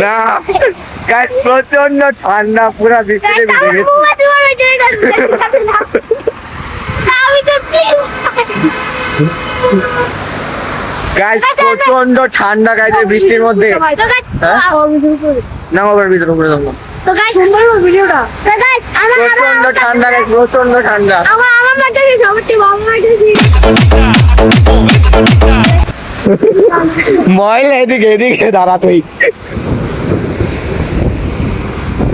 না গাইস প্রচন্ড ঠান্ডা পুরা বৃষ্টিতে ভিজে গেছি গাইস প্রচন্ড ঠান্ডা গাইস বৃষ্টির মধ্যে না আবার ভিতরে উপরে যাবো তো গাইস সুন্দর ভিডিওটা তো গাইস প্রচন্ড ঠান্ডা গাইস প্রচন্ড ঠান্ডা আমার মাঝে সবচেয়ে ভালো লাগছে ময়লা এদিকে এদিকে দাঁড়া তুই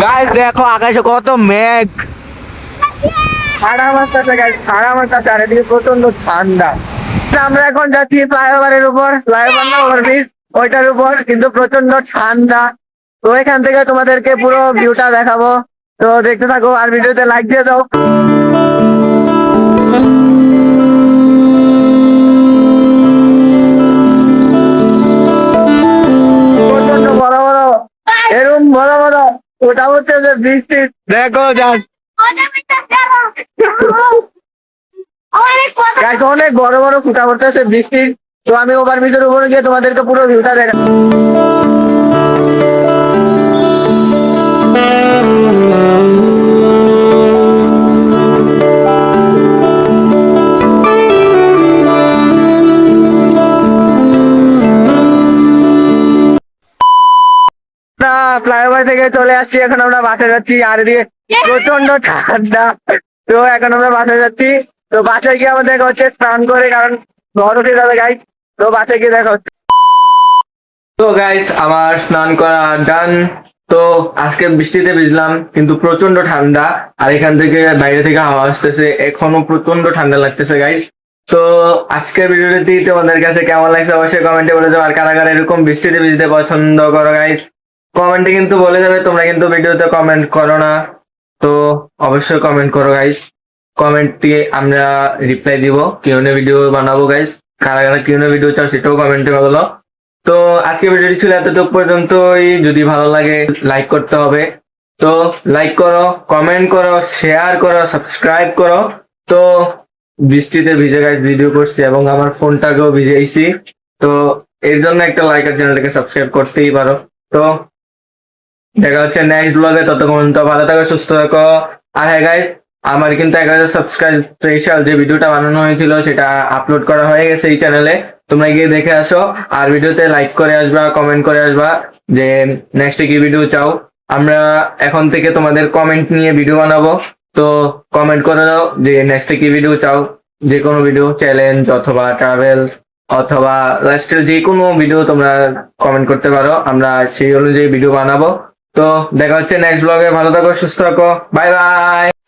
গাইস দেখো আকাশে কত মেঘ সারা মাসটা গাইস সারা মাসটা চারিদিকে প্রচন্ড ঠান্ডা আমরা এখন যাচ্ছি ফ্লাইওভারের উপর ফ্লাইওভার না ওভারব্রিজ ওইটার উপর কিন্তু প্রচন্ড ঠান্ডা তো এখান থেকে তোমাদেরকে পুরো ভিউটা দেখাবো তো দেখতে থাকো আর ভিডিওতে লাইক দিয়ে দাও প্রচন্ড বড় বড় এরকম বড় বড় ওটা হচ্ছে যে বৃষ্টি দেখো জাস্ট অনেক বড় বড় ফুটা পড়তেছে বৃষ্টির তো আমি ওভারব্রিজের উপরে গিয়ে তোমাদেরকে পুরো ভিউটা দেখা ফ্লাইওভার থেকে চলে আসছি এখন আমরা বাসে যাচ্ছি আর এদিকে প্রচন্ড ঠান্ডা তো এখন আমরা বাসে যাচ্ছি তো বাসে গিয়ে আমাদের দেখা হচ্ছে স্নান করে কারণ ঘর উঠে যাবে গাইস তো বাসে গিয়ে দেখা হচ্ছে তো গাইস আমার স্নান করা ডান তো আজকে বৃষ্টিতে ভিজলাম কিন্তু প্রচন্ড ঠান্ডা আর এখান থেকে বাইরে থেকে হাওয়া আসতেছে এখনো প্রচন্ড ঠান্ডা লাগতেছে গাইস তো আজকের ভিডিওটি তোমাদের কাছে কেমন লাগছে অবশ্যই কমেন্টে বলে যাও আর কারা কারা এরকম বৃষ্টিতে ভিজতে পছন্দ করো গাইস কমেন্টে কিন্তু বলে যাবে তোমরা কিন্তু ভিডিওতে কমেন্ট করো না তো অবশ্যই কমেন্ট করো গাইস কমেন্টে আমরা রিপ্লাই দিব কিউএনএ ভিডিও বানাবো গাইস কারা কারা কিউএনএ ভিডিও চাও সেটাও কমেন্টে বলো তো আজকে ভিডিওটি ছিল এতটুকু পর্যন্তই যদি ভালো লাগে লাইক করতে হবে তো লাইক করো কমেন্ট করো শেয়ার করো সাবস্ক্রাইব করো তো বৃষ্টিতে ভিজে গাইস ভিডিও করছি এবং আমার ফোনটাকেও ভিজেইছি তো এর জন্য একটা লাইক আর চ্যানেলটাকে সাবস্ক্রাইব করতেই পারো তো দেখা হচ্ছে নেক্সট ব্লগে ততক্ষণ তো ভালো থাকো সুস্থ থাকো আর হ্যাঁ গাইস আমার কিন্তু 1000 সাবস্ক্রাইব স্পেশাল যে ভিডিওটা বানানো হয়েছিল সেটা আপলোড করা হয়ে গেছে এই চ্যানেলে তোমরা গিয়ে দেখে আসো আর ভিডিওতে লাইক করে আসবা কমেন্ট করে আসবা যে নেক্সটে কি ভিডিও চাও আমরা এখন থেকে তোমাদের কমেন্ট নিয়ে ভিডিও বানাবো তো কমেন্ট করে দাও যে নেক্সটে কি ভিডিও চাও যে কোনো ভিডিও চ্যালেঞ্জ অথবা ট্রাভেল অথবা লাইফস্টাইল যে কোনো ভিডিও তোমরা কমেন্ট করতে পারো আমরা সেই অনুযায়ী ভিডিও বানাবো তো দেখা হচ্ছে নেক্সট ব্লগে ভালো থাকো সুস্থ থাকো বাই বাই